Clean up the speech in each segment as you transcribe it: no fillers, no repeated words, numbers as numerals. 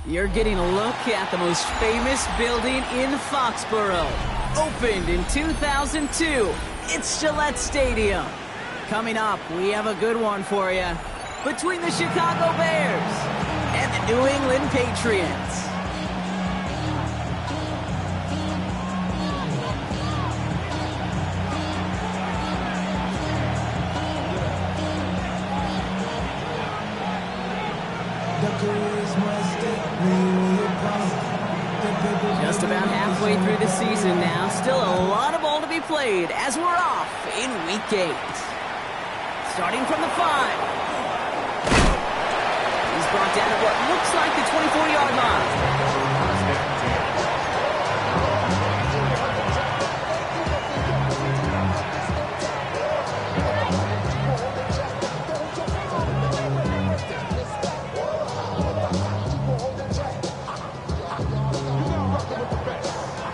You're getting a look at the most famous building in Foxborough. Opened in 2002, it's Gillette Stadium. Coming up, we have a good one for you. Between the Chicago Bears and the New England Patriots. Just about halfway through the season now. Still a lot of ball to be played as we're off in Week 8. Starting from the 5. He's brought down at what looks like the 24-yard line.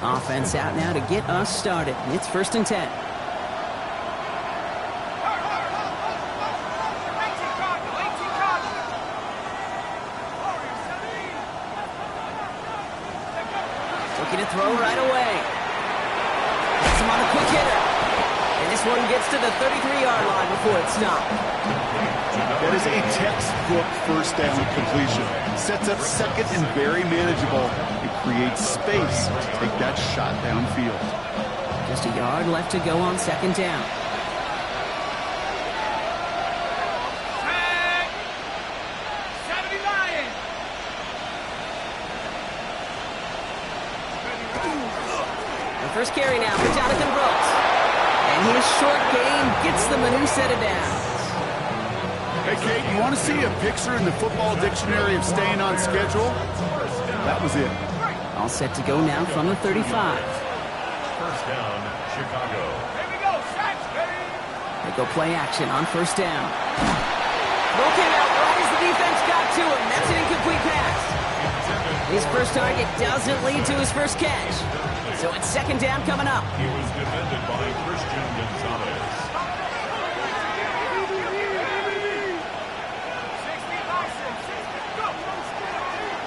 Offense out now to get us started. It's 1st and 10. Looking to throw right away. Gets him on a quick hitter. And this one gets to the 33-yard line before it's stopped. That is a textbook first down completion. Sets up second and very manageable. It creates space to take that shot downfield. Just a yard left to go on 2nd down. The first carry now for Jonathan Brooks. And his short gain gets them a new set of downs. Hey, Kate, you want to see a picture in the football dictionary of staying on schedule? That was it. All set to go now from the 35. 1st down, Chicago. Here we go, Sacks, baby! They go play action on 1st down. Throw came out right as the defense got to him. That's an incomplete pass. His first target doesn't lead to his first catch. So it's 2nd down coming up. He was defended by Christian Gonzalez.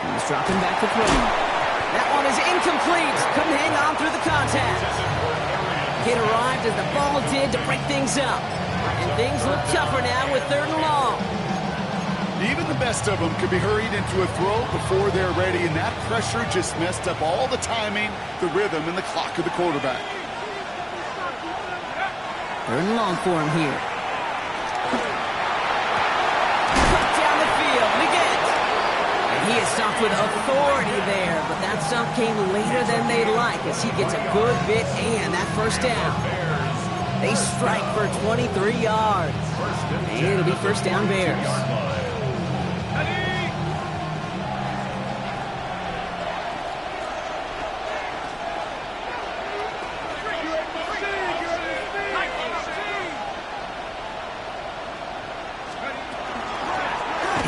He's dropping back to throw. That one is incomplete. Couldn't hang on through the contact. Kid arrived as the ball did to break things up. And things look tougher now with 3rd and long. Even the best of them could be hurried into a throw before they're ready, and that pressure just messed up all the timing, the rhythm, and the clock of the quarterback. 3rd and long for him here. Cut down the field. Again. He is stopped with authority there, but that stop came later than they'd like as he gets a good bit and that 1st down. They strike for 23 yards. And it'll be 1st down Bears.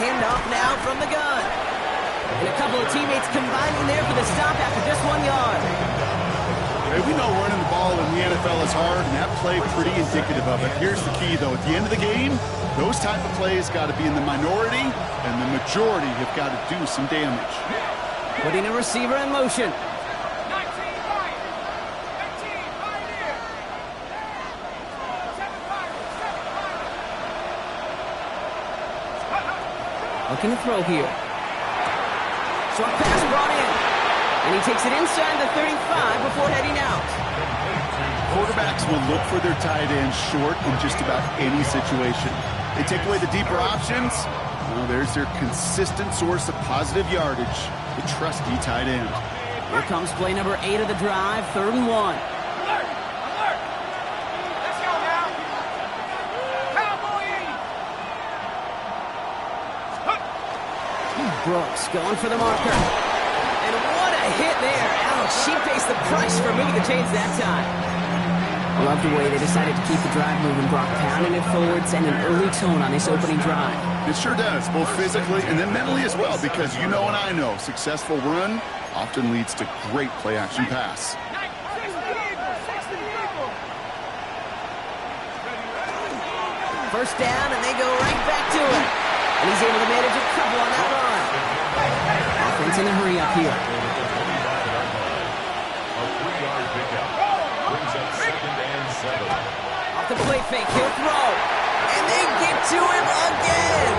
Handoff now from the gun. And a couple of teammates combining there for the stop after just 1 yard. Hey, we know running the ball in the NFL is hard, and that play pretty indicative of it. Here's the key, though. At the end of the game, those type of plays got to be in the minority, and the majority have got to do some damage. Putting a receiver in motion. Looking to throw here. Short pass brought in. And he takes it inside the 35 before heading out. Quarterbacks will look for their tight end short in just about any situation. They take away the deeper options. Well, there's their consistent source of positive yardage, the trusty tight end. Here comes play number 8 of the drive, 3rd and 1. Brooks going for the marker. And what a hit there. Ouch, she pays the price for moving the chains that time. I love the way they decided to keep the drive moving. Brock pounding it forward, sending an early tone on this opening drive. It sure does, both physically and then mentally as well, because you know and I know, successful run often leads to great play-action pass. First down, and they go right back to it. And he's able to manage a couple on that run. Offense defense in a hurry up here. A 3-yard pickup brings up 2nd and 7. Off the play fake, he'll throw. And they get to him again.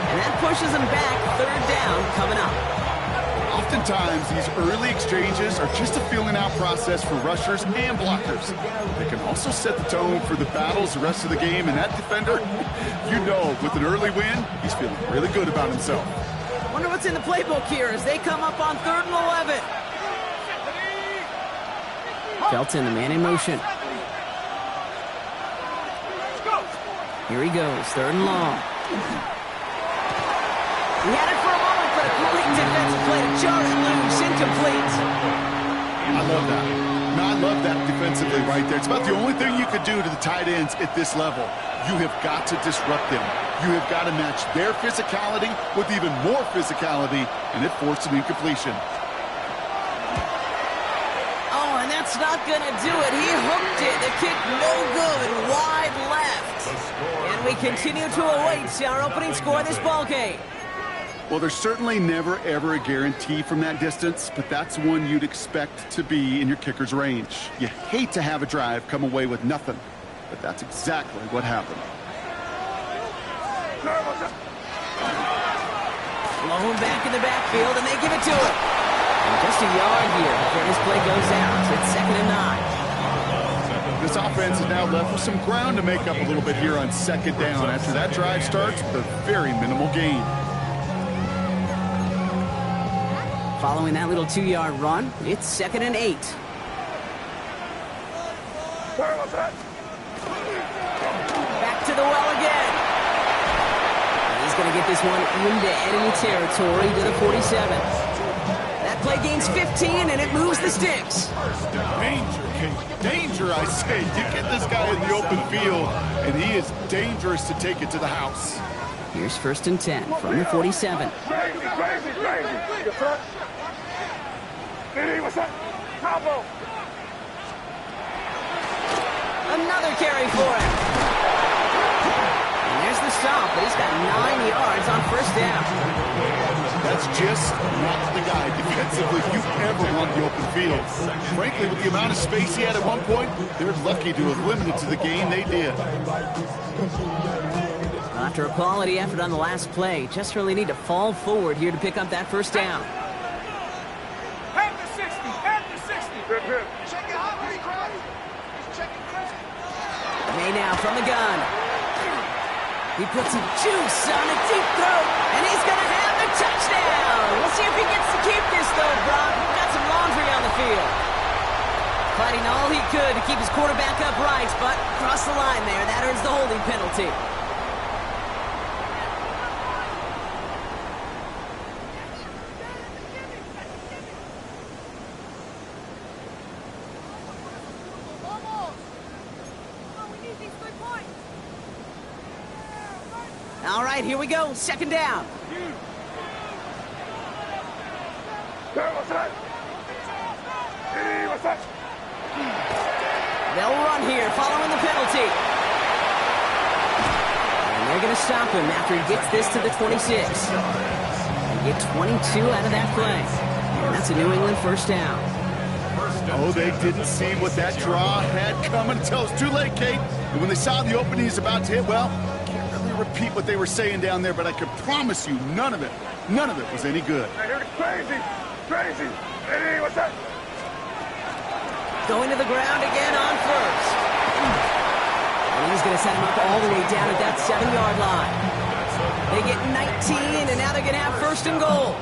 And that pushes him back. 3rd down coming up. Oftentimes, these early exchanges are just a feeling-out process for rushers and blockers. They can also set the tone for the battles the rest of the game, and that defender, you know, with an early win, he's feeling really good about himself. Wonder what's in the playbook here as they come up on 3rd and 11. Felton, the man in motion. Here he goes, 3rd and long. He had it for a moment, but a great defensive play to jar it loose, incomplete. I love that. I love that defensively right there. It's about the only thing you could do to the tight ends at this level. You have got to disrupt them. You have got to match their physicality with even more physicality, and it forced an incompletion. Oh, and that's not going to do it. He hooked it. The kick no good, wide left. And we continue to await our opening score of this ballgame. Well, there's certainly never, ever a guarantee from that distance, but that's one you'd expect to be in your kicker's range. You hate to have a drive come away with nothing, but that's exactly what happened. Blown back in the backfield, and they give it to him. And just a yard here before this play goes out. It's 2nd and 9. This offense is now left with some ground to make up a little bit here on 2nd down after that drive starts with a very minimal gain. Following that little 2-yard run, it's 2nd and 8. Back to the well again. And he's going to get this one into enemy territory to the 47. That play gains 15, and it moves the sticks. Danger, Kate. Danger, I say. You get this guy in the open field, and he is dangerous to take it to the house. Here's 1st and 10 from the 47. Another carry for him. And there's the stop, but he's got 9 yards on 1st down. That's just not the guy defensively you ever want the open field. Frankly, with the amount of space he had at one point, they're lucky to have limited to the gain they did. After a quality effort on the last play, just really need to fall forward here to pick up that 1st down. At the 60, at the 60. Check it out, ready, crowd. Check it, Chris. May now from the gun. He puts some juice on a deep throw, and he's going to have the touchdown. We'll see if he gets to keep this, though, Brock. We've got some laundry on the field. Fighting all he could to keep his quarterback upright, but across the line there, that earns the holding penalty. All right, here we go. 2nd down. They'll run here following the penalty. And they're going to stop him after he gets this to the 26. They get 22 out of that play. And that's a New England 1st down. Oh, they didn't see what that draw had coming until it's too late, Kate. And when they saw the opening he's about to hit, well, can't really repeat what they were saying down there, but I can promise you none of it was any good. Crazy. Hey, what's that? Going to the ground again on 1st. And he's going to set him up all the way down at that 7-yard line. They get 19, and now they're going to have 1st and goal.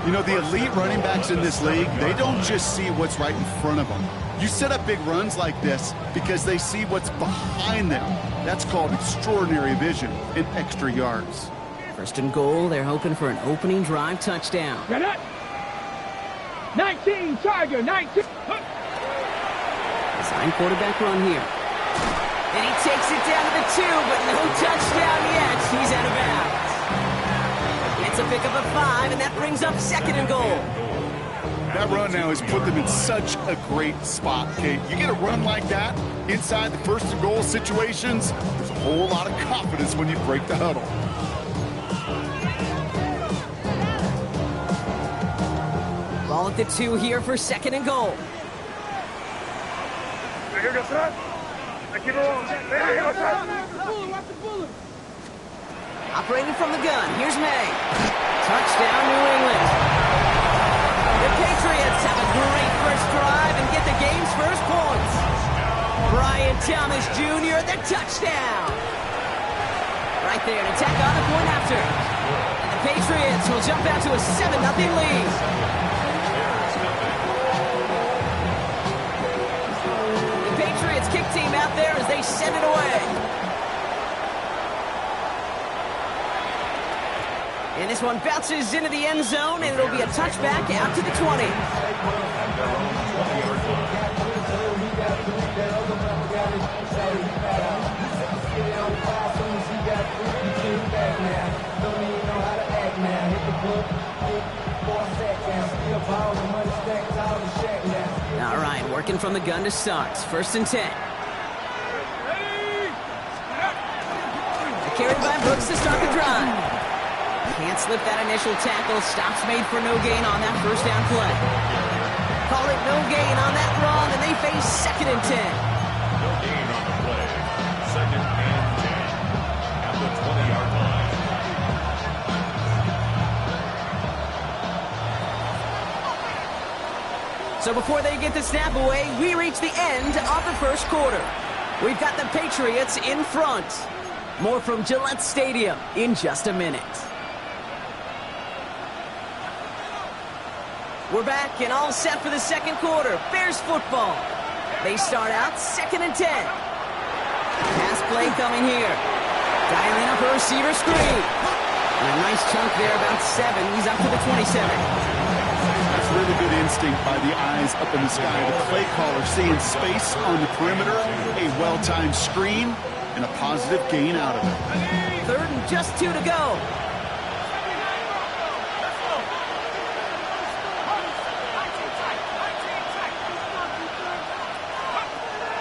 You know, the elite running backs in this league, they don't just see what's right in front of them. You set up big runs like this because they see what's behind them. That's called extraordinary vision and extra yards. 1st and goal, they're hoping for an opening drive touchdown. 19, Tiger, 19. Design quarterback run here. And he takes it down to the 2, but no touchdown yet. He's out of bounds. It's a pickup of 5, and that brings up 2nd and goal. That run now has put them in such a great spot, Kate. You get a run like that inside the 1st and goal situations, there's a whole lot of confidence when you break the huddle. Ball at the 2 here for second and goal. Operating from the gun, here's May. Touchdown, New England. The Patriots have a great first drive and get the game's first points. Brian Thomas Jr., the touchdown. Right there to tack on the point after. And the Patriots will jump out to a 7-0 lead. The Patriots kick team out there as they send it away. And this one bounces into the end zone, and it'll be a touchback out to the 20. All right, working from the gun to start. First and 10. Carried by Brooks to start the drive. Can't slip that initial tackle. Stops made for no gain on that first down play. Call it no gain on that run, and they face second and 10. No gain on the play. Second and 10 at the 20-yard line. So before they get the snap away, we reach the end of the first quarter. We've got the Patriots in front. More from Gillette Stadium in just a minute. We're back and all set for the second quarter. Bears football. They start out second and 10. Pass play coming here. Dialing up a receiver screen. And a nice chunk there, about 7. He's up to the 27. That's really good instinct by the eyes up in the sky. The play caller seeing space on the perimeter, a well-timed screen, and a positive gain out of it. Third and just 2 to go.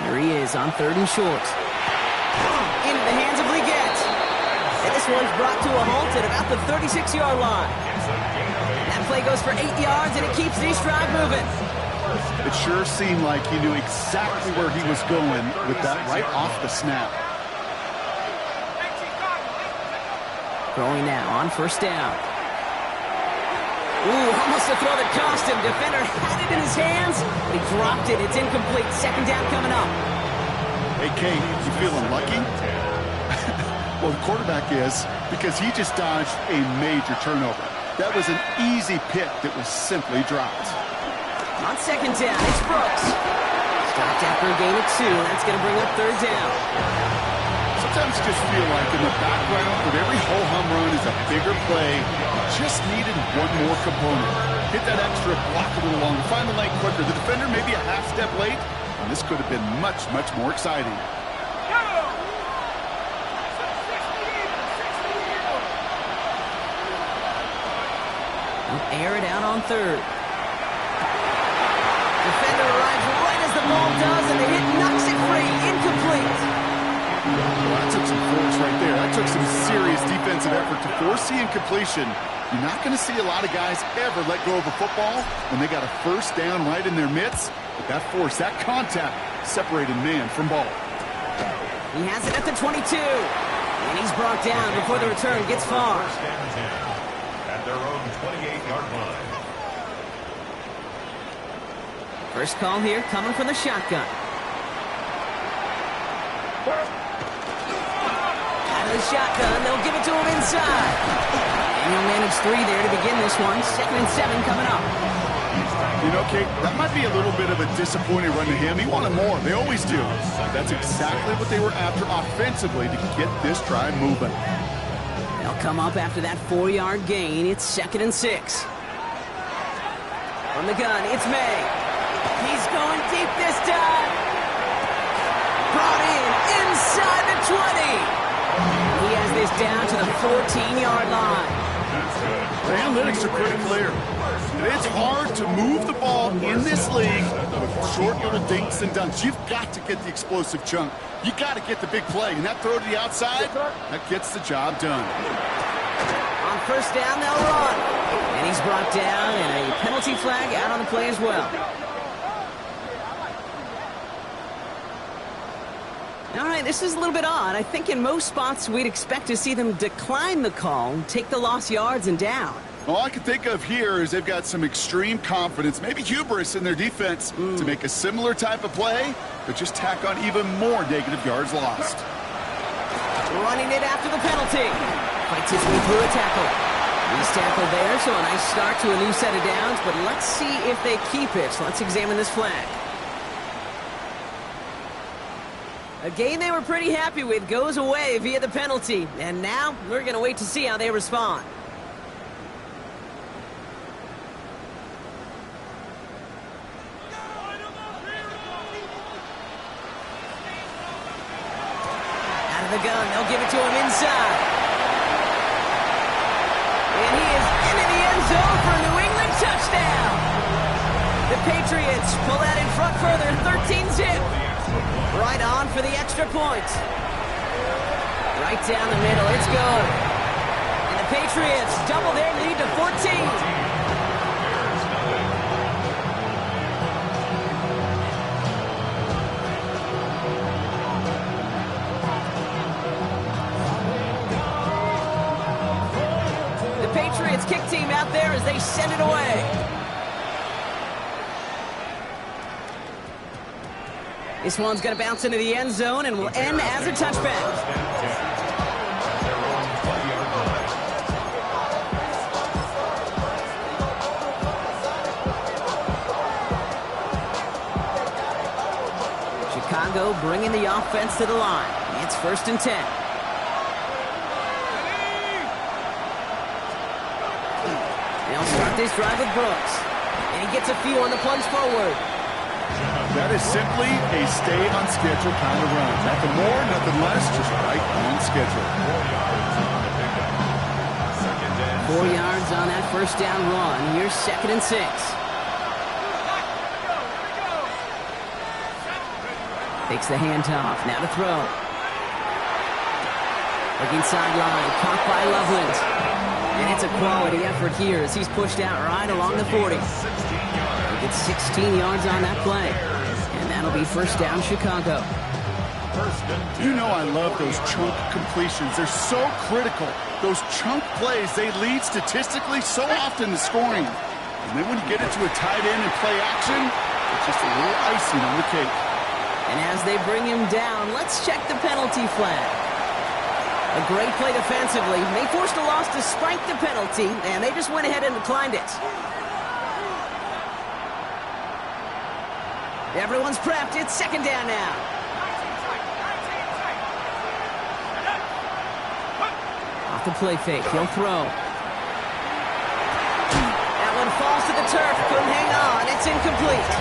Here he is on third and short. Into the hands of Leggett. And this one's brought to a halt at about the 36-yard line. That play goes for 8 yards, and it keeps this drive moving. It sure seemed like he knew exactly where he was going with that right off the snap. Throwing now on first down. Ooh, almost a throw that cost him. Defender had it in his hands. He dropped it. It's incomplete. Second down coming up. Hey, Kate, you feeling lucky? Well, the quarterback is, because he just dodged a major turnover. That was an easy pick that was simply dropped. On second down, it's Brooks. Stopped after a gain of 2. That's going to bring up third down. Sometimes you just feel like in the background of every ho-hum run is a bigger play. Just needed one more component. Hit that extra block a little longer. Find the lane quicker. The defender maybe a half step late. And this could have been much, much more exciting. Air it out on third. Defender arrives right as the ball does, and the hit knocks it free. Incomplete. Well, that took some force right there. That took some serious defensive effort to force the incompletion. You're not going to see a lot of guys ever let go of a football when they got a first down right in their midst. But that force, that contact, separated man from ball. He has it at the 22. And he's brought down before the return gets far. First and 10 at their own 28-yard line. First call here coming from the shotgun. Out of the shotgun, they'll give it to him inside. And he'll manage 3 there to begin this one. Second and 7 coming up. You know, Kate, that might be a little bit of a disappointing run to him. He wanted more. They always do. That's exactly what they were after offensively to get this drive moving. They'll come up after that 4-yard gain. It's second and 6. From the gun, it's May. He's going deep this time. Brought in inside the 20. He has this down to the 14-yard line. The analytics are pretty clear. It's hard to move the ball in this league with short little dinks and dunks. You've got to get the explosive chunk. You got to get the big play. And that throw to the outside, that gets the job done. On first down, they'll run. And And he's brought down, and a penalty flag out on the play as well. All right, this is a little bit odd. I think in most spots we'd expect to see them decline the call, take the lost yards and down. All I can think of here is they've got some extreme confidence, maybe hubris in their defense to make a similar type of play, but just tack on even more negative yards lost. Running it after the penalty. Fights his way through a tackle. He's tackled there, so a nice start to a new set of downs, but let's see if they keep it. So let's examine this flag. A game they were pretty happy with goes away via the penalty, and now we're going to wait to see how they respond. Out of the gun, they'll give it to him inside. And he is into the end zone for a New England touchdown. The Patriots pull that in front further, 13-zip. Right on for the extra point. Right down the middle, it's good. And the Patriots double their lead to 14. Patriots kick team out there as they send it away. This one's going to bounce into the end zone and will end as a touchback. Chicago bringing the offense to the line. It's 1st and 10. They'll start this drive with Brooks. And he gets a few on the plunge forward. That is simply a stay-on-schedule kind of run. Nothing more, nothing less, just right on schedule. 4 yards on that first down run. Here's 2nd and 6. Takes the handoff. Now to throw. Looking sideline. Caught by Loveland. And it's a quality effort here as he's pushed out right along the 40. He gets 16 yards on that play. And that'll be 1st down Chicago. You know I love those chunk completions. They're so critical. Those chunk plays, they lead statistically so often to scoring. And then when you get into a tight end and play action, it's just a little icing on the cake. And as they bring him down, let's check the penalty flag. A great play defensively. They forced a loss despite the penalty, and they just went ahead and declined it. Everyone's prepped. It's 2nd down now. Off the play fake. He'll throw. That one falls to the turf. Couldn't hang on. It's incomplete.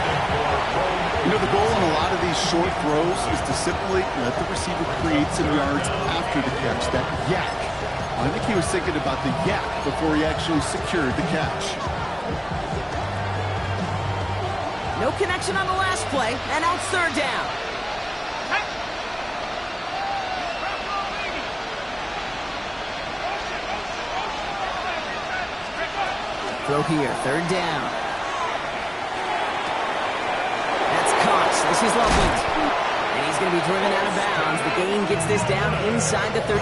You know, the goal on a lot of these short throws is to simply let the receiver create some yards after the catch, that yak. I think he was thinking about the yak before he actually secured the catch. No connection on the last play, and now it's 3rd down. Throw here, 3rd down. This is Loveland. And he's going to be driven out of bounds. The gain gets this down inside the 35.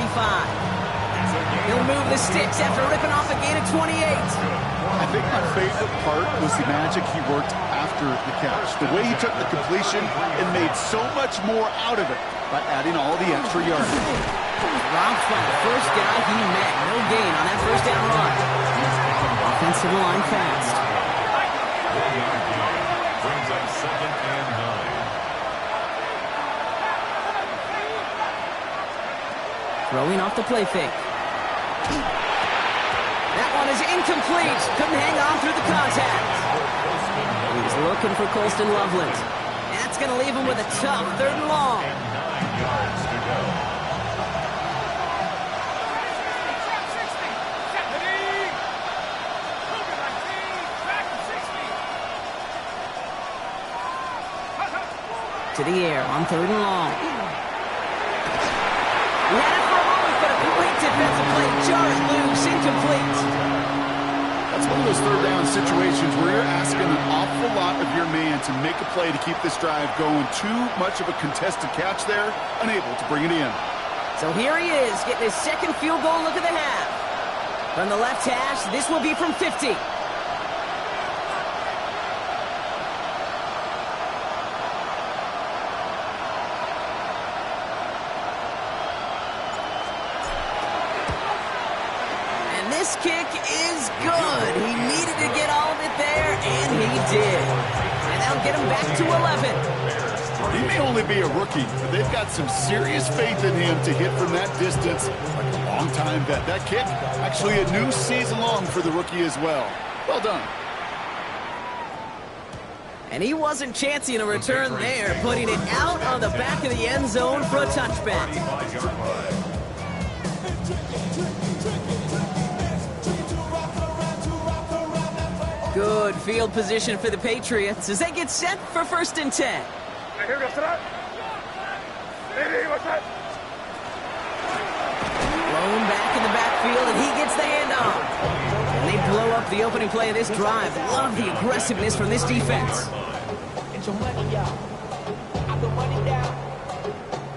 He'll move the sticks after ripping off a gain of 28. I think my favorite part was the magic he worked after the catch. The way he took the completion and made so much more out of it by adding all the extra yardage. Robbed by the first guy he met. No gain on that first down run. Offensive line fast. Brings up 2nd and 9. Throwing off the play fake. That one is incomplete. Couldn't hang on through the contact. He's looking for Colston Loveland. That's going to leave him with a tough 3rd and long. 9 yards to go. To the air on 3rd and long. He had it for a moment, but a great defensive play. Jarred loose, incomplete. That It's one of those third down situations where you're asking an awful lot of your man to make a play to keep this drive going. Too much of a contested catch there, unable to bring it in. So here he is, getting his second field goal look of the half. From the left hash, this will be from 50. This kick is good. He needed to get all of it there, and he did. And that'll get him back to 11. He may only be a rookie, but they've got some serious faith in him to hit from that distance like a long-time vet. That kick, actually a new season long for the rookie as well. Well done. And he wasn't chancing a return there, putting it out on the back of the end zone for a touchback. Good field position for the Patriots as they get set for 1st and 10. Blown back in the backfield, and he gets the handoff. And they blow up the opening play of this drive. Love the aggressiveness from this defense. Get your money out. I put money down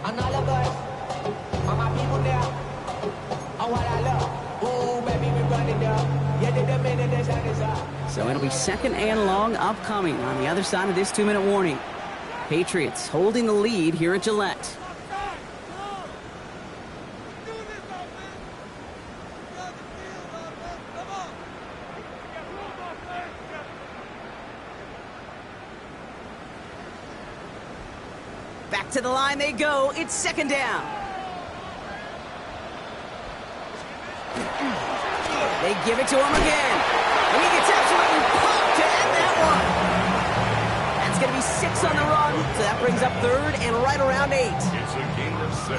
on all of us, on my people now, on what I love. Ooh, baby, we run it down. Yeah, the minute the sun is up. So it'll be 2nd and long upcoming on the other side of this 2-minute warning. Patriots holding the lead here at Gillette. Back to the line they go. It's 2nd down. They give it to him again. And he gets absolutely pumped to end that one. That's going to be 6 on the run. So that brings up 3rd and right around 8.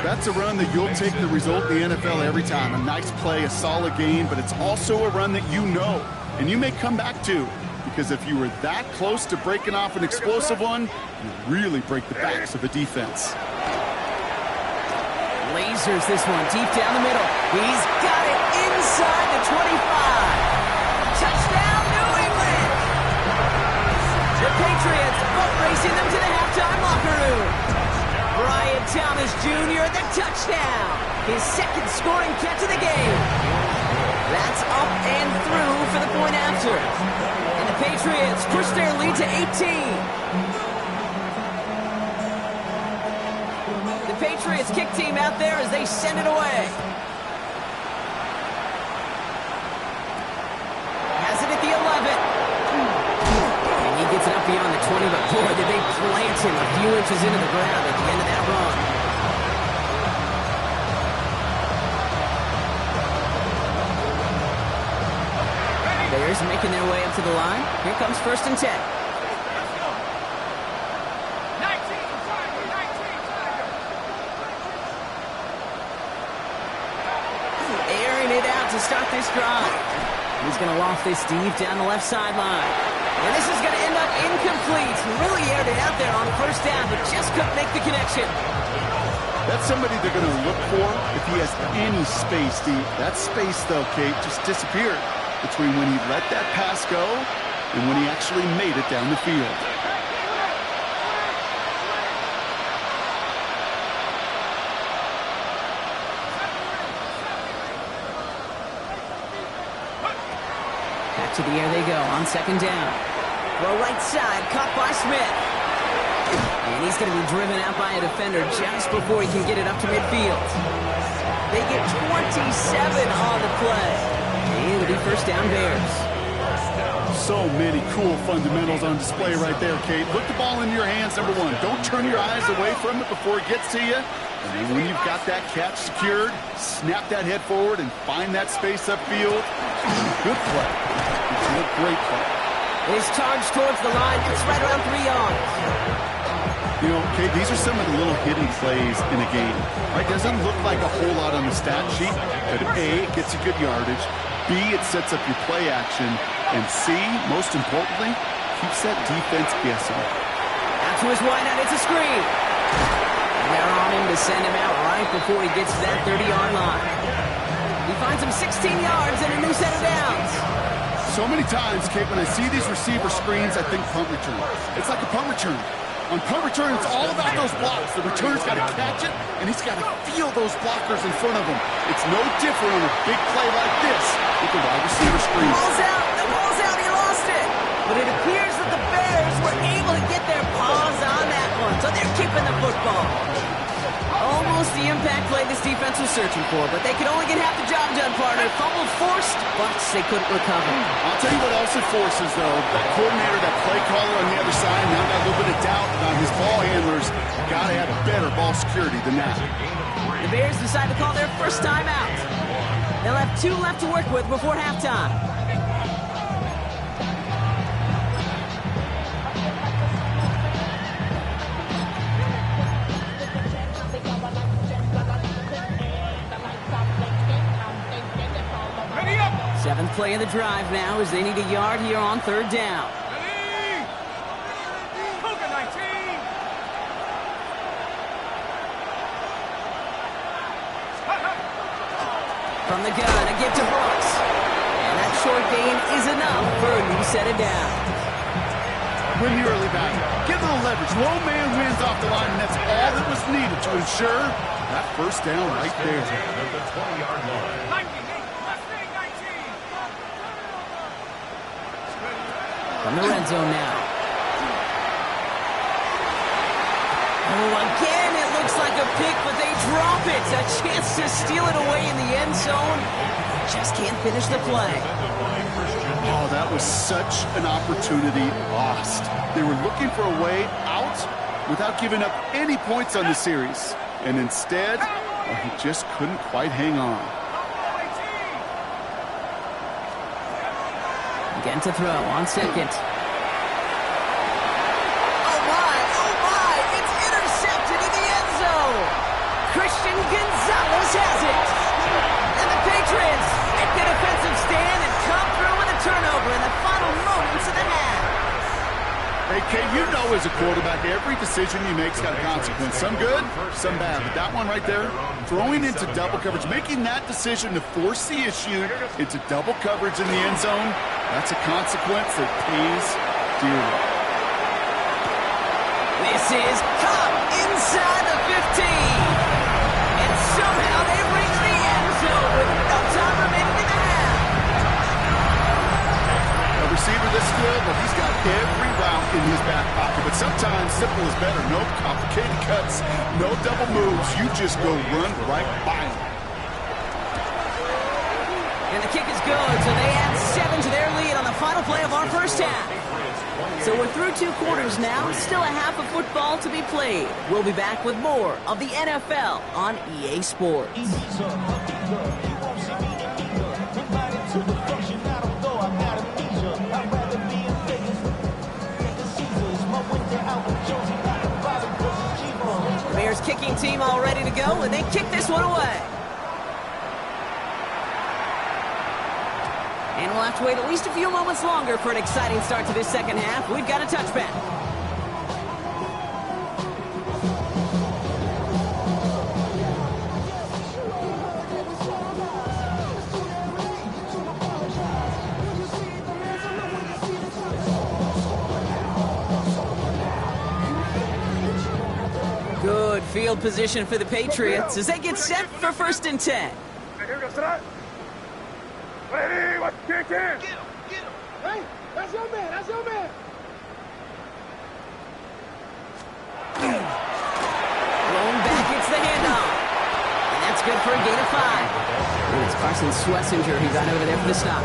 That's a run that you'll take the result in the NFL every time. A nice play, a solid game, but it's also a run that you know and you may come back to. Because if you were that close to breaking off an explosive one, you really break the backs of the defense. Lasers this one deep down the middle. He's got it inside the 25. Touchdown, New England! The Patriots boat racing them to the halftime locker room. Brian Thomas Jr., the touchdown. His 2nd scoring catch of the game. That's up and through for the point after. And the Patriots push their lead to 18. The Patriots kick team out there as they send it away. Has it at the 11. And he gets it up beyond the 20, but boy, did they plant him a few inches into the ground at the end of that run. Bears making their way up to the line. Here comes 1st and 10. Airing it out to start this drive. He's going to loft this deep down the left sideline. And this is going to end up incomplete. Really aired it out there on 1st down, but just couldn't make the connection. That's somebody they're going to look for if he has any space deep. That space, though, Kate, just disappeared between when he let that pass go and when he actually made it down the field. Back to the air they go on 2nd down. Throw right side, caught by Smith. And he's going to be driven out by a defender just before he can get it up to midfield. They get 27 on the play. And it'll be 1st down Bears. So many cool fundamentals on display right there, Kate. Put the ball in your hands, number 1. Don't turn your eyes away from it before it gets to you. And then when you've got that catch secured, snap that head forward and find that space upfield. Good play. It's a great play. His charge towards the line. It's right around 3 yards. You know, Kate, these are some of the little hidden plays in a game. Right? Doesn't look like a whole lot on the stat sheet, but A, it gets you good yardage. B, it sets up your play action. And C, most importantly, keeps that defense guessing. Out to his wideout, it's a screen. And they're on him to send him out right before he gets to that 30-yard line. He finds him 16 yards and a new set of downs. So many times, Kate, when I see these receiver screens, I think punt return. It's like a punt return. On punt return, it's all about those blocks. The returner's got to catch it, and he's got to feel those blockers in front of him. It's no different on a big play like this with the wide receiver screen. The ball's out, he lost it. But it appears that the Bears were able to get their paws on that one, so they're keeping the football. Almost the impact play this defense was searching for, but they could only get half the job done, partner. Fumble forced, but they couldn't recover. I'll tell you what else it forces, though. That coordinator, that play caller on the other side, now got a little bit of doubt on his ball handlers. Got to have better ball security than that. The Bears decide to call their first time out. They'll have 2 left to work with before halftime. Seventh play of the drive now as they need a yard here on 3rd down. From the gun, a give to Brooks. And that short gain is enough for a new set of downs. Win the early battle. Get a little leverage. Low man wins off the line, and that's all that was needed to ensure that first down right there. At the 20-yard line. From the red zone now. Oh, again, it looks like a pick, but they drop it. A chance to steal it away in the end zone. Just can't finish the play. Oh, that was such an opportunity lost. They were looking for a way out without giving up any points on the series. And instead, he just couldn't quite hang on. Again to throw on 2nd. Oh my, it's intercepted in the end zone. Christian Gonzalez has it. And the Patriots make the defensive stand and come through with a turnover in the final moments of the half. Hey, Kate, you know as a quarterback, every decision you make's got a consequence. Some good, some bad. But that one right there, throwing into double coverage, making that decision to force the issue into double coverage in the end zone, that's a consequence that pays dearly. This is caught inside the 15. And somehow they reach the end zone with no time remaining in the half. A receiver this skilled, well, he's got every route in his back pocket. But sometimes simple is better. No complicated cuts, no double moves. You just go run right by him. And the kick is good, so they add 7 to their lead on the final play of our first half. So we're through 2 quarters now, still a half of football to be played. We'll be back with more of the NFL on EA Sports. Bears kicking team all ready to go, and they kick this one away. And we'll have to wait at least a few moments longer for an exciting start to this second half. We've got a touchback. Good field position for the Patriots as they get set for 1st and 10. Get him. Hey, that's your man. Rolling back, it's the handoff. And that's good for a gain of 5. And it's Carson Schlesinger who got over there for the stop.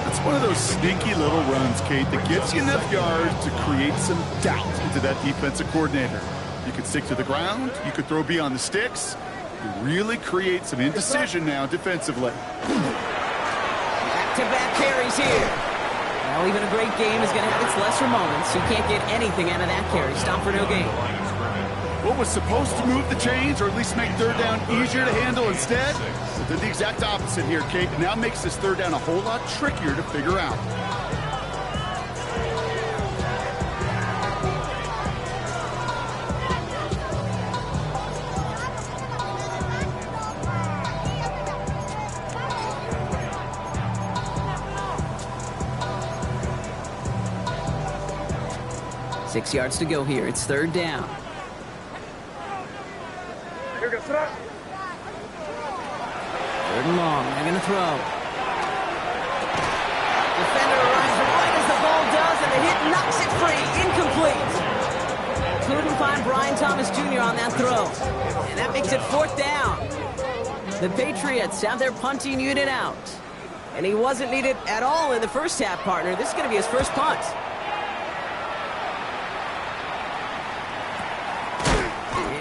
It's one of those sneaky little runs, Kate, that gives you enough yards to create some doubt into that defensive coordinator. You could stick to the ground, you could throw beyond the sticks, and really create some indecision now defensively. Back-to-back carries here. Well, even a great game is going to have its lesser moments. You can't get anything out of that carry. Stop for no gain. What was supposed to move the chains, or at least make 3rd down easier to handle instead, did the exact opposite here, Kate. Now makes this 3rd down a whole lot trickier to figure out. 6 yards to go here. It's third down. Here goes that. Third and long. They're going to throw. Defender arrives right as the ball does, and the hit knocks it free. Incomplete. Couldn't find Brian Thomas Jr. on that throw. And that makes it fourth down. The Patriots have their punting unit out. And he wasn't needed at all in the first half, partner. This is going to be his first punt.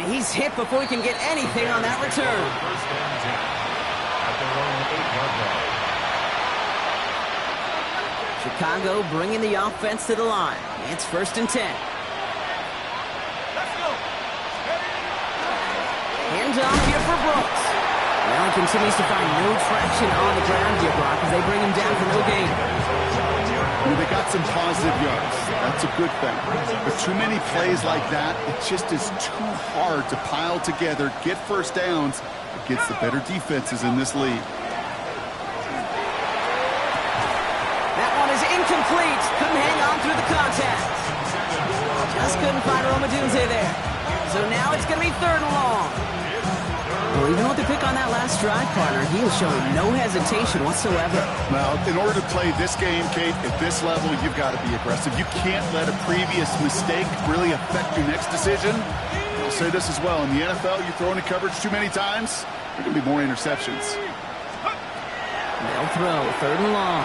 And he's hit before he can get anything on that return. First and 10 at their own 8-yard line. Chicago bringing the offense to the line. It's first and 10. Let's go. Hands off here for Brooks. Well, he continues to find no traction on the ground here, Brock, as they bring him down for no gain. They got some positive yards. That's a good thing. But too many plays like that, it just is too hard to pile together, get first downs against the better defenses in this league. That one is incomplete. Couldn't hang on through the contact. Just couldn't find Romadunze there. So now it's going to be third and long. Well, even with the pick on that last drive, partner, he is showing no hesitation whatsoever. Now, in order to play this game, Kate, at this level, you've got to be aggressive. You can't let a previous mistake really affect your next decision. I'll say this as well. In the NFL, you throw into coverage too many times, there are going to be more interceptions. They'll throw, third and long.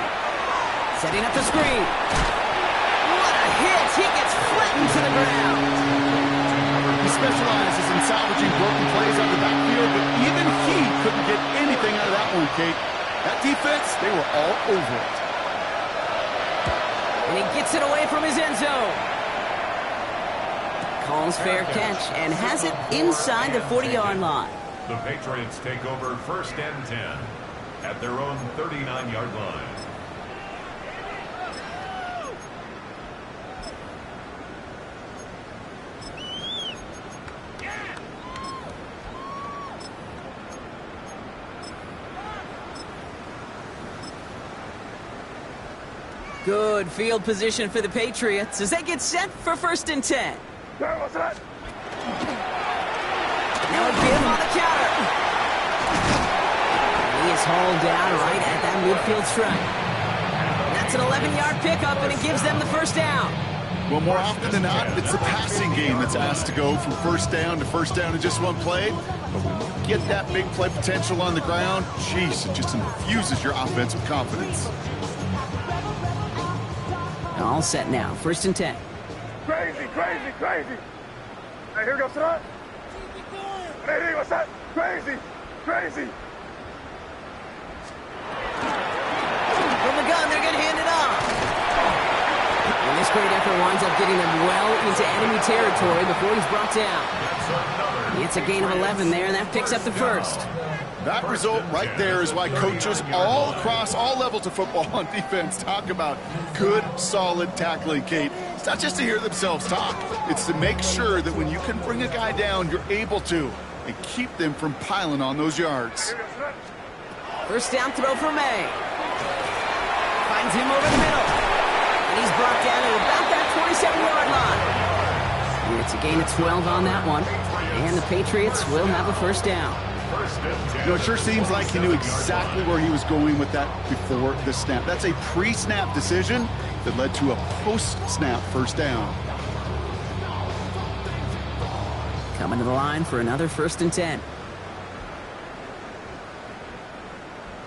Setting up the screen. What a hit! He gets flattened to the ground. He specializes in salvaging broken plays out of the backfield, but even he couldn't get anything out of that one, Kate. That defense, they were all over it. And he gets it away from his end zone. Calls fair catch and has it inside the 40-yard line. The Patriots take over first and 10 at their own 39-yard line. Good field position for the Patriots as they get set for first and 10. There was that. Now a give on the counter. He is hauled down right at that midfield stripe. That's an 11-yard pickup, and it gives them the first down. Well, more often than not, it's the passing game that's asked to go from first down in just one play. But when you get that big play potential on the ground, geez, it just infuses your offense with confidence. All set now, first and 10. Crazy, crazy, crazy. Hey, here goes that. Hey, what's that? Crazy, crazy. From the gun, they're going to hand it off. And this great effort winds up getting them well into enemy territory before he's brought down. It's a gain of 11 there, and that picks up the first. That result right there is why coaches all across all levels of football on defense talk about good, solid tackling, Kate. It's not just to hear themselves talk. It's to make sure that when you can bring a guy down, you're able to, and keep them from piling on those yards. First down throw for May. Finds him over the middle. And he's brought down to about that 27-yard line. And it's a gain of 12 on that one. And the Patriots will have a first down. You know, it sure seems like he knew exactly where he was going with that before the snap. That's a pre-snap decision that led to a post-snap first down. Coming to the line for another first and 10.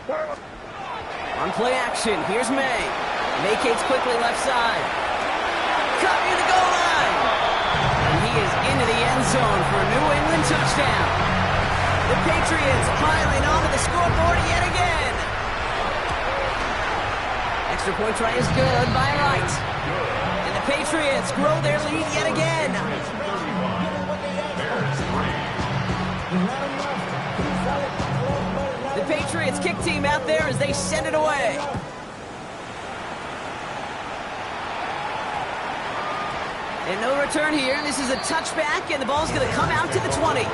On play action, here's May. Vacates quickly left side. Caught near the goal line. And he is into the end zone for a New England touchdown. The Patriots piling onto the scoreboard yet again. Extra point try is good by Wright. And the Patriots grow their lead yet again. The Patriots kick team out there as they send it away. And no return here. This is a touchback, and the ball's going to come out to the 20.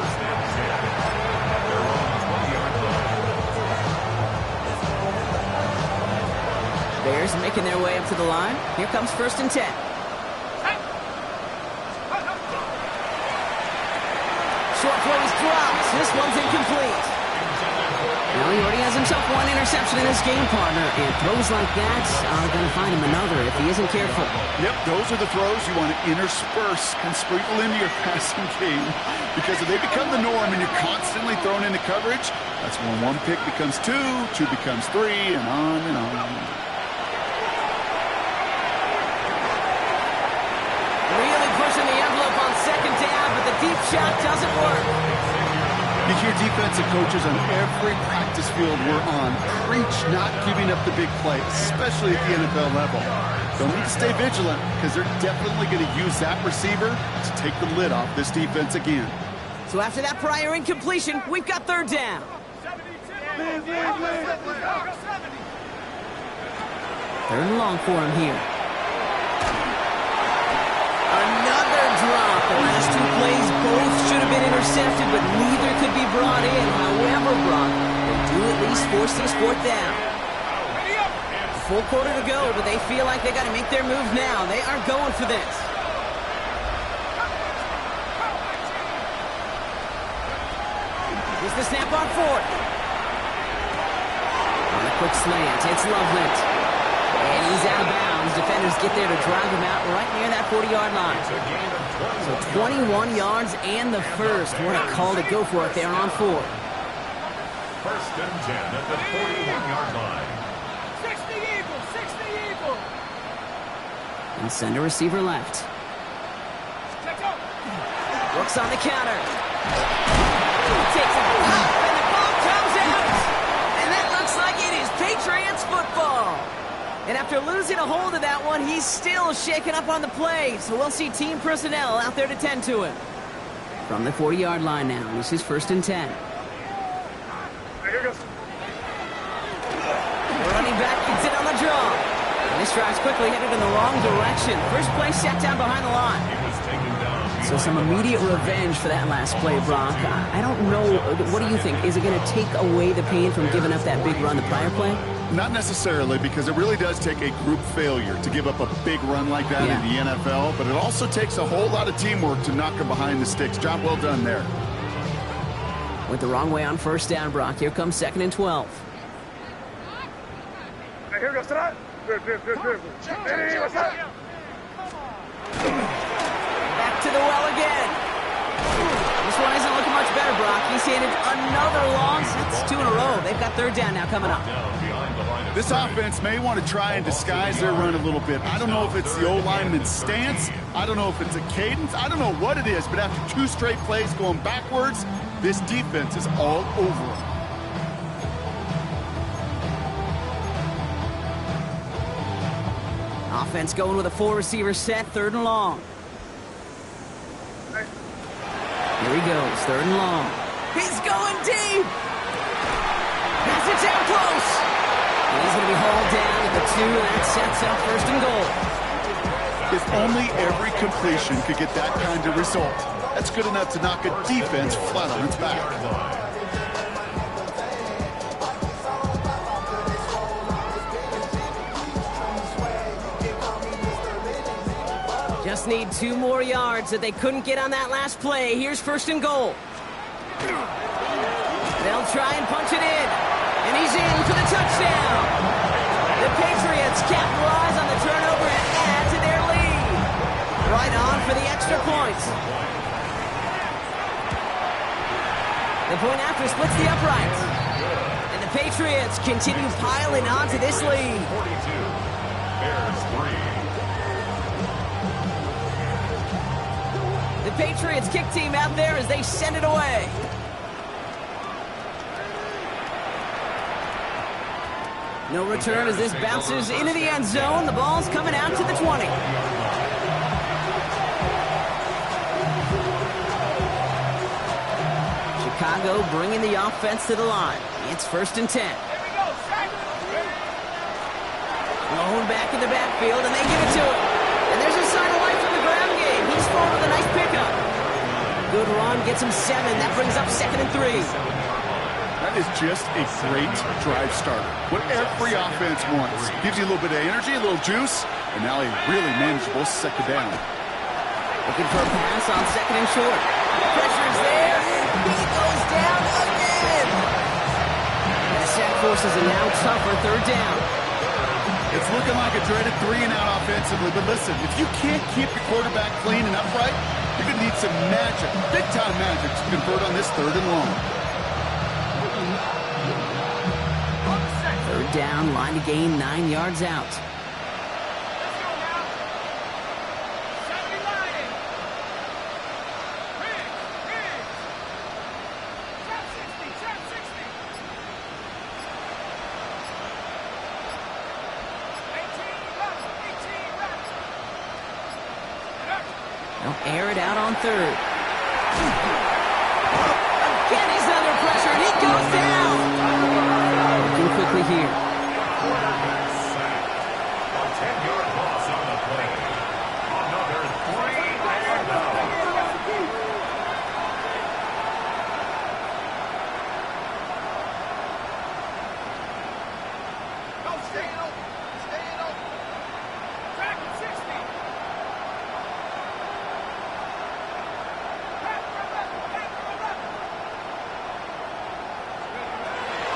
Bears making their way up to the line. Here comes first and 10. short throw is dropped. This one's incomplete. Now he already has himself one interception in his game, partner, and throws like that are going to find him another if he isn't careful. Yep, those are the throws you want to intersperse and sprinkle into your passing game, because if they become the norm and you're constantly thrown into coverage, that's when one pick becomes two becomes three, and on and on. Really pushing the envelope on second down, but the deep shot doesn't work. You hear defensive coaches on every practice field we're on preach not giving up the big play, especially at the NFL level. They'll need to stay vigilant because they're definitely going to use that receiver to take the lid off this defense again. So after that prior incompletion, we've got third down. Third and long for him here. Another drop. The last two plays both should have been intercepted, but neither could be brought in. However, Brock, they do at least force this fourth down. Full quarter to go, but they feel like they got to make their move now. They are going for this. Here's the snap on fourth. On a quick slant, it's Loveland. And he's out of bounds. Defenders get there to drive him out right near that 40-yard line. So 21 yards and the first. What a call to go for it there on fourth. First and 10 at the 41-yard line. 60 Eagles, 60 Eagles. And send a receiver left. Brooks on the counter. Takes a pop, and the ball comes out. And that looks like it is Patriots football. And after losing a hold of that one, he's still shaking up on the play. So we'll see team personnel out there to tend to him. From the 40-yard line now, this is first and 10. Here goes. The running back gets it on the draw. And this drive's quickly headed in the wrong direction. First play set down behind the line. So some immediate revenge for that last play, Brock. I don't know. What do you think? Is it going to take away the pain from giving up that big run the prior play? Not necessarily, because it really does take a group failure to give up a big run like that in the NFL, but it also takes a whole lot of teamwork to knock him behind the sticks. Job well done there. Went the wrong way on first down, Brock. Here comes second and 12. Here goes tonight. Good. Hey, what's up? Back to the well again. This one isn't looking much better, Brock. He's handed another loss. That's two in a row. They've got third down now coming up. This offense may want to try and disguise their run a little bit. I don't know if it's the O-lineman's stance. I don't know if it's a cadence. I don't know what it is, but after two straight plays going backwards, this defense is all over them. Offense going with a four-receiver set, third and long. Here he goes, third and long. He's going deep! Pass it down close! And he's going to be hauled down at the 2, and that sets up first and goal. If only every completion could get that kind of result. That's good enough to knock a defense flat on its back. Just need 2 more yards that they couldn't get on that last play. Here's first and goal. They'll try and punch it in. And he's in for the touchdown. The Patriots capitalize on the turnover and add to their lead. Right on for the extra point. The point after splits the uprights. And the Patriots continue piling onto this lead. 42. Bears 3. The Patriots kick team out there as they send it away. No return as this bounces into the end zone. The ball's coming out to the 20. Chicago bringing the offense to the line. It's first and 10. Lone back in the backfield, and they give it to him. And there's a sign of life from the ground game. He's forward with a nice pickup. Good run, gets him 7. That brings up second and 3. That is just a great drive starter. What every offense wants. Gives you a little bit of energy, a little juice, and now a really manageable second down. Looking for a pass on second and short. Pressure's there, and he goes down again. And the sack forces a now tougher third down. It's looking like a dreaded 3-and-out offensively, but listen, if you can't keep your quarterback clean and upright, you're going to need some magic, big-time magic, to convert on this third and long. Third down, line to gain 9 yards out. They'll air it out on third. Again, he's under pressure, and he goes down. Looking quickly here. A 10-yard loss on the play. Another 3-and-out. Staying open. Track at 60.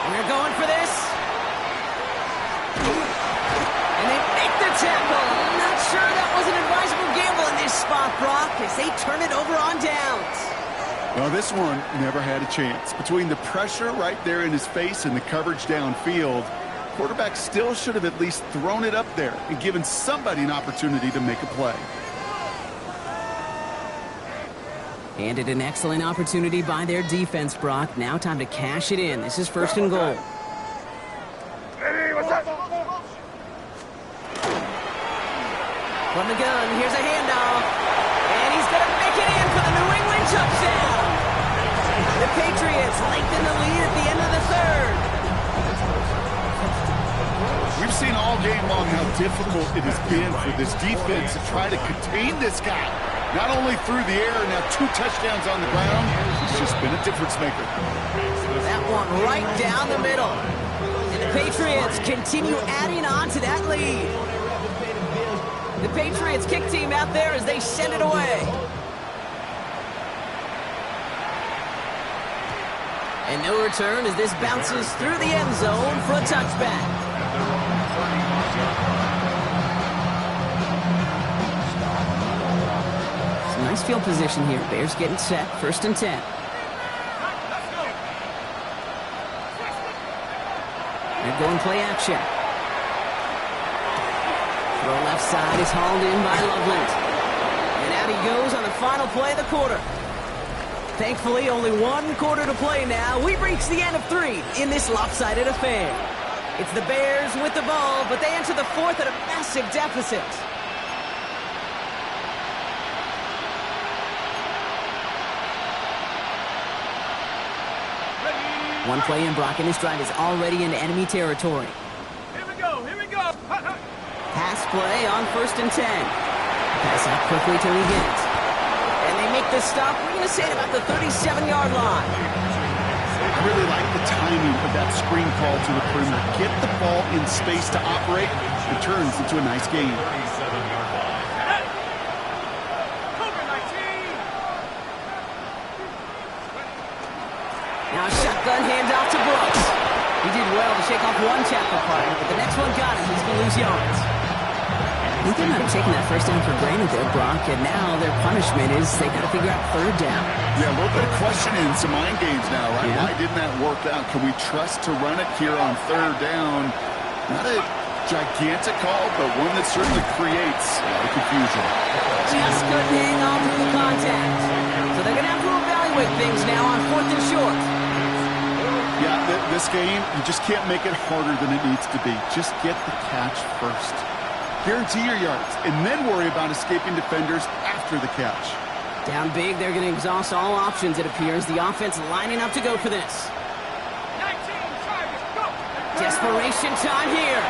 And they're going for this. And they make the tackle. I'm not sure that was an advisable gamble in this spot, Brock, as they turn it over on downs. Well, this one never had a chance. Between the pressure right there in his face and the coverage downfield, quarterback still should have at least thrown it up there and given somebody an opportunity to make a play. Handed an excellent opportunity by their defense, Brock. Now time to cash it in. This is first and goal. Hey, what's that? From the gun, here's a handoff. And he's going to make it in for the New England touchdown. The Patriots lengthen the lead at the end of the third. We've seen all game long how difficult it has been for this defense to try to contain this guy. Not only through the air, now 2 touchdowns on the ground. He's just been a difference maker. That one right down the middle. And the Patriots continue adding on to that lead. The Patriots kick team out there as they send it away. And no return as this bounces through the end zone for a touchback. Some nice field position here. Bears getting set. First and 10. They're going play action. Throw left side is hauled in by Loveland. And out he goes on the final play of the quarter. Thankfully, only 1 quarter to play now. We've reached the end of 3 in this lopsided affair. It's the Bears with the ball, but they enter the fourth at a massive deficit. One play in, Brock, and his drive is already into enemy territory. Here we go. Pass play on first and 10. Pass out quickly till he gets. And they make the stop, we're going to say, at about the 37-yard line. I really like the timing of that screen call to the perimeter. Get the ball in space to operate. It turns into a nice game. 37-yard line. Now a shotgun handoff to Brooks. He did well to shake off one tackle partner, but the next one got him. He's going to lose yards. I think they might have taken that first down for granted there, Brock, and now their punishment is they got to figure out third down. Yeah, a little bit of questioning, some mind games now, right? Yeah. Why didn't that work out? Can we trust to run it here on third down? Not a gigantic call, but one that certainly creates a lot of confusion. Just couldn't hang on through the contact. So they're going to have to evaluate things now on fourth and short. Yeah, this game, you just can't make it harder than it needs to be. Just get the catch first. Guarantee your yards, and then worry about escaping defenders after the catch. Down big, they're going to exhaust all options, it appears. The offense lining up to go for this. 19 targets, go! Desperation time here.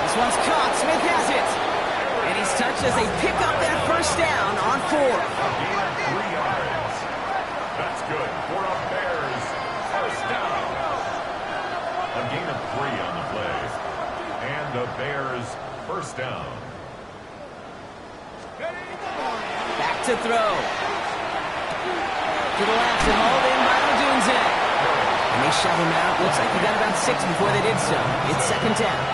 This one's caught. Smith has it. And he's touched as they pick up that first down on 4. A gain of 3 yards. That's good for a Bears first down. A gain of 3 on the play. And the Bears first down. Ready? to throw. To the left and hauled in by Odunze. And they shove him out. Looks like he got about 6 before they did so. It's second down.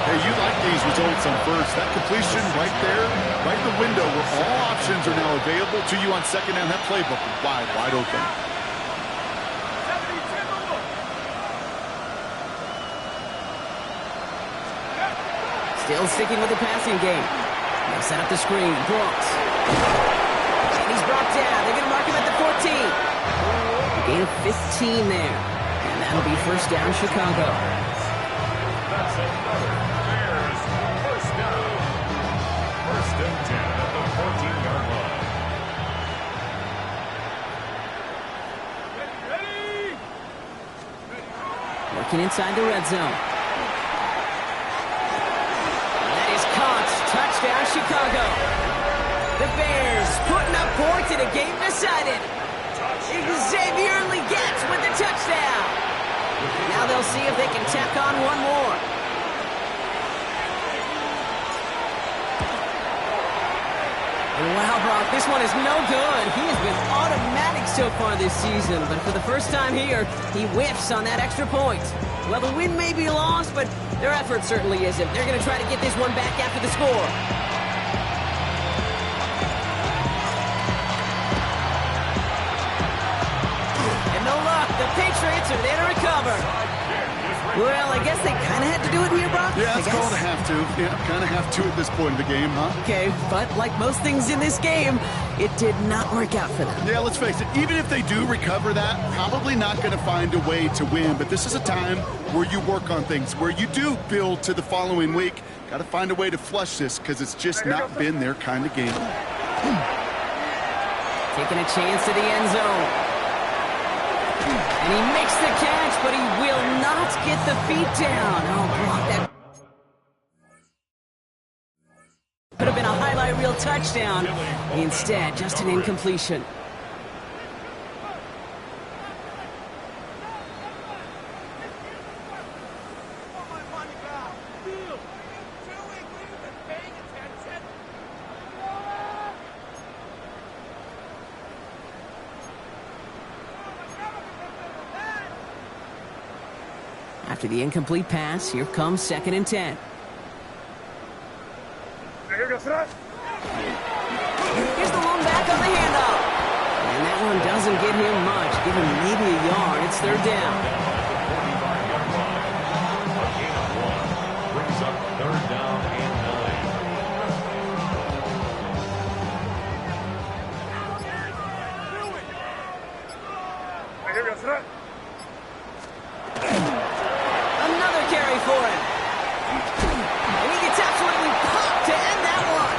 Hey, you like these results on first. That completion right there, right in the window where all options are now available to you on second down. That playbook is wide open. Still sticking with the passing game. They set up the screen. Brooks. And he's brought down. They're going to mark him at the 14. A gain of 15 there. And that'll be first down, Chicago. That's another Bears first down. First and 10 at the 14-yard line. Working inside the red zone. Touchdown, Chicago. The Bears putting up points in a game decided. Xavier Legette with the touchdown. Now they'll see if they can tack on one more. Wow, Brock, this one is no good. He has been automatic so far this season, but for the first time here, he whiffs on that extra point. Well, the win may be lost, but their effort certainly isn't. They're going to try to get this one back after the score. And no luck. The Patriots are there to recover. Well, I guess they kind of had to do it here, Brock. Yeah, it's called a have to. Yeah, kind of have to at this point of the game, huh? Okay, but like most things in this game, it did not work out for them. Yeah, let's face it, even if they do recover that, probably not going to find a way to win. But this is a time where you work on things, where you do build to the following week. Got to find a way to flush this because it's just not been their kind of game. Taking a chance to the end zone. And he makes the catch, but he will not get the feet down. Oh, Brock, that could have been a highlight reel touchdown. Instead, just an incompletion. After the incomplete pass, here comes second and 10. Here goes that. Here's the lone back on the handoff. And that one doesn't get him much. Give him maybe a yard. It's third down. Brings up third down and 9. Here goes that. Another carry for him. And he gets absolutely popped to end that one.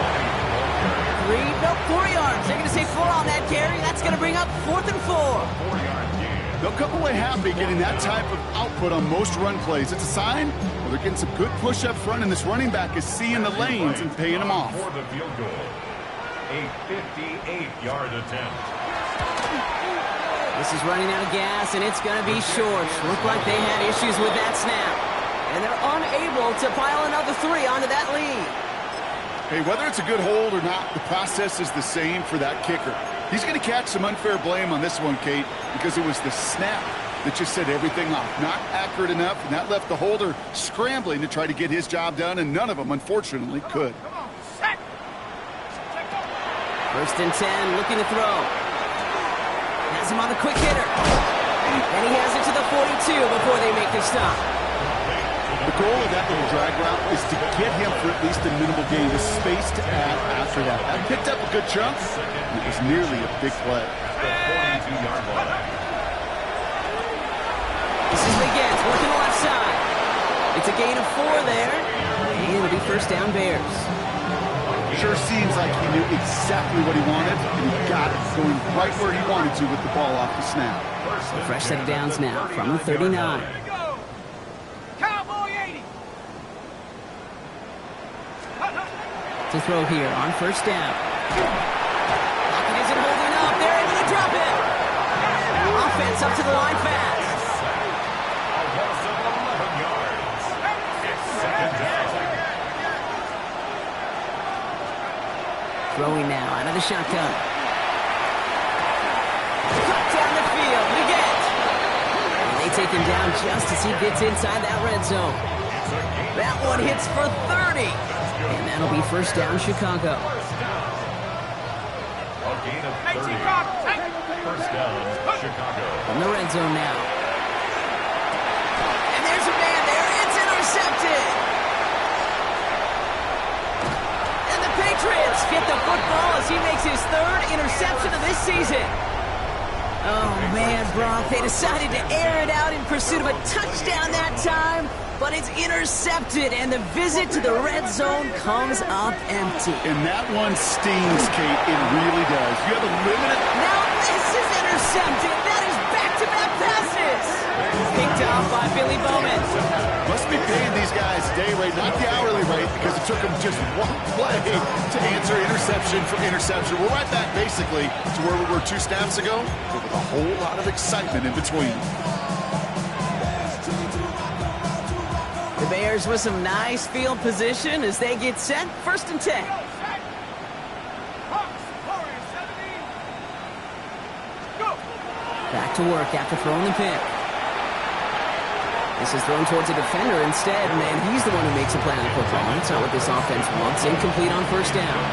4 yards. They're going to say 4 on that carry. That's going to bring up 4th and 4. 4-yard gain. They'll come away happy getting that type of output on most run plays. It's a sign well, they're getting some good push up front, and this running back is seeing the lanes and paying them off. For the field goal. A 58-yard attempt. This is running out of gas, and it's going to be short. Look like they had issues with that snap. And they're unable to pile another 3 onto that lead. Hey, whether it's a good hold or not, the process is the same for that kicker. He's going to catch some unfair blame on this one, Kate, because it was the snap that just set everything off. Not accurate enough, and that left the holder scrambling to try to get his job done, and none of them, unfortunately, could. First and 10, looking to throw. Has him on the quick hitter. And he has it to the 42 before they make the stop. The goal of that little drag route is to get him for at least a minimal gain, the space to add after that. That picked up a good chunk, and it was nearly a big play. The 42-yard line. This is Legette working the left side. It's a gain of 4 there. And it'll be first down Bears. Sure seems like he knew exactly what he wanted, and he got it, going right where he wanted to with the ball off the snap. A fresh set of downs now from the 39. To throw here on first down. Lockett isn't holding up. They're able to drop it. Offense up to the line fast. A loss of 11 yards. It's second down. Throwing now out of the shotgun. Cut down the field. Leggett. And they take him down just as he gets inside that red zone. That one hits for 30. And that'll be first down, Chicago. A gain of 30. First down, Chicago. From the red zone now. And there's a man there. It's intercepted. And the Patriots get the football as he makes his third interception of this season. Oh, man, Brock, they decided to air it out in pursuit of a touchdown that time, but it's intercepted, and the visit to the red zone comes up empty. And that one stings, Kate. It really does. You have a limited... Now this is intercepted. That is back-to-back passes. Picked off by Billy Bowman. Must be paying these guys day rate, not the hourly rate, because it took them just one play to answer interception for interception. We're right back, basically, to where we were 2 snaps ago, but with a whole lot of excitement in between. The Bears with some nice field position as they get set. First and 10. Back to work after throwing the pick. This is thrown towards a defender instead, and he's the one who makes a play on the football. That's not what this offense wants. Incomplete on first down.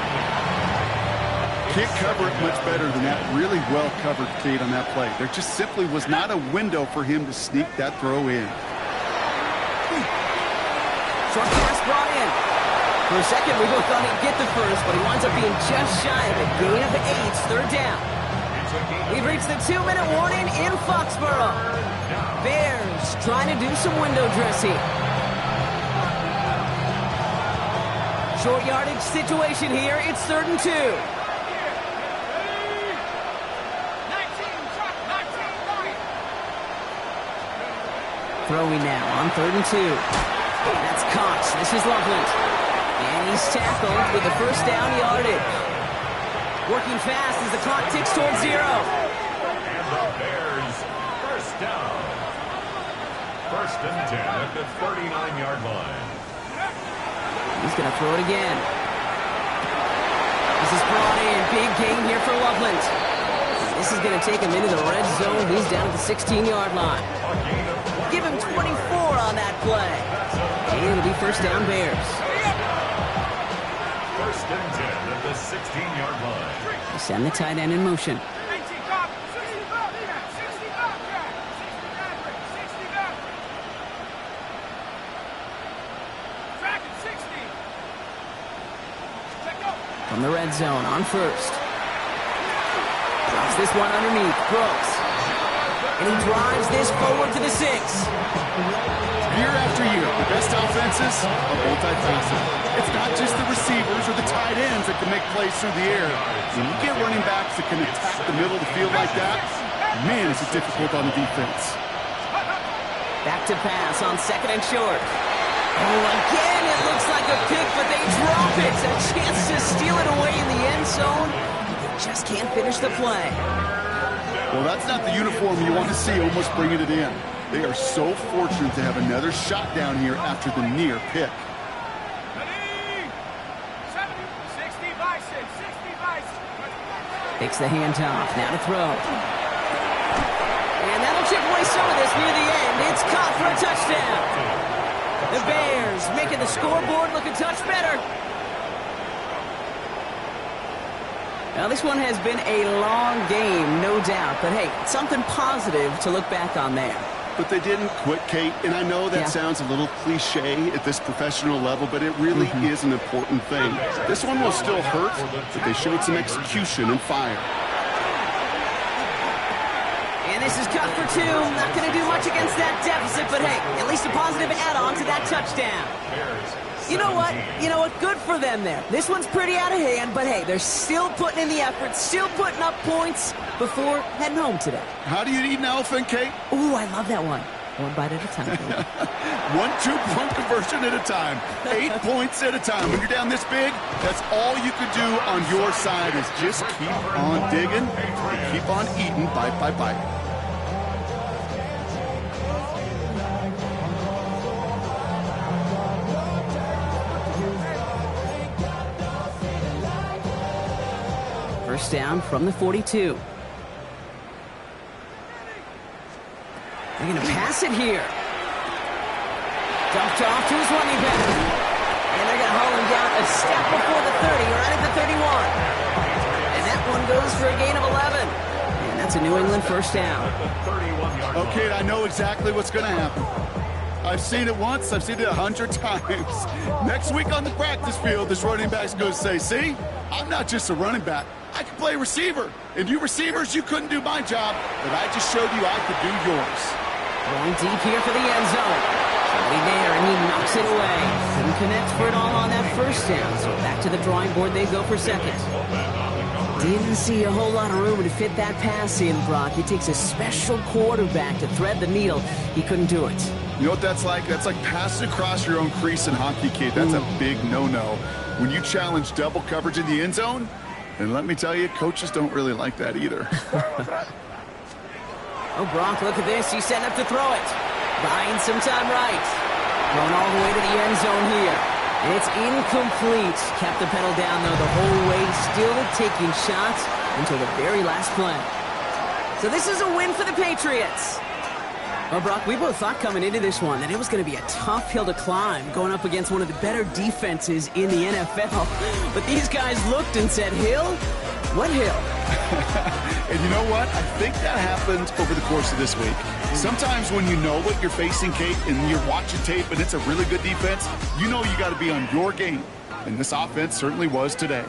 Can't cover it much better than that. Really well covered, Kate, on that play. There just simply was not a window for him to sneak that throw in. Short pass brought in. For a second, we both thought he'd get the first, but he winds up being just shy of a gain of 8, third down. We've reached the 2-minute warning in Foxborough. Bears trying to do some window dressing. Short yardage situation here. It's 3rd and 2. Throwing now on 3rd and 2. That's Cox. This is Loveland. And he's tackled with the first down yardage. Working fast as the clock ticks towards 0. And the Bears, first down. 1st and 10 at the 39-yard line. He's going to throw it again. This is brought in. Big gain here for Loveland. This is going to take him into the red zone. He's down at the 16-yard line. Give him 24 on that play. And it'll be first down Bears. 1st and 10 at the 16-yard line. They send the tight end in motion. From the red zone on first. Drops this one underneath. Brooks. And he drives this forward to the 6. Year after year, the best offenses are multifaceted. It's not just the receivers or the tight ends that can make plays through the air. When you get running backs that can attack the middle of the field like that, man, is it difficult on the defense. Back to pass on 2nd and short. Oh, again, it looks like a pick, but they drop it. A chance to steal it away in the end zone. They just can't finish the play. Well, that's not the uniform you want to see almost bringing it in. They are so fortunate to have another shot down here after the near pick. Takes the handoff. Now to throw. And that'll chip away some of this near the end. It's caught for a touchdown. The Bears making the scoreboard look a touch better. Now, this one has been a long game, no doubt. But, hey, something positive to look back on there. But they didn't quit, Kate, and I know that sounds a little cliche at this professional level, but it really is an important thing. This one will still hurt, but they showed some execution and fire. And this is cut for 2. Not going to do much against that deficit, but hey, at least a positive add-on to that touchdown. You know what? Good for them there. This one's pretty out of hand, but hey, they're still putting in the effort, still putting up points before heading home today. How do you eat an elephant, Kate? Ooh, I love that one. One bite at a time. 1 2-point conversion at a time. 8 points at a time. When you're down this big, that's all you could do on your side is just keep on digging and keep on eating bite by bite. First down from the 42. They're going to pass it here. Dumped off to his running back. And they're going to haul him down a step before the 30, right at the 31. And that one goes for a gain of 11. And that's a New England first down. Okay, I know exactly what's going to happen. I've seen it once, I've seen it 100 times. Next week on the practice field, this running back's going to say, see, I'm not just a running back. I can play receiver. And you receivers, you couldn't do my job, but I just showed you I could do yours. Going deep here for the end zone. Somebody there, and he knocks it away. Couldn't connect for it all on that first down, so back to the drawing board they go for second. Didn't see a whole lot of room to fit that pass in, Brock. It takes a special quarterback to thread the needle. He couldn't do it. You know what that's like? That's like passing across your own crease in hockey, kid. That's a big no-no. When you challenge double coverage in the end zone, and let me tell you, coaches don't really like that either. Oh, Brock, look at this. He's setting up to throw it. Buying some time right. Going all the way to the end zone here. It's incomplete. Kept the pedal down, though, the whole way. Still taking shots until the very last play. So this is a win for the Patriots. Well, Brock, we both thought coming into this one that it was going to be a tough hill to climb, going up against one of the better defenses in the NFL. But these guys looked and said, hill? What hill? And you know what? I think that happened over the course of this week. Sometimes when you know what you're facing, Kate, and you're watching tape and it's a really good defense, you know you got to be on your game. And this offense certainly was today.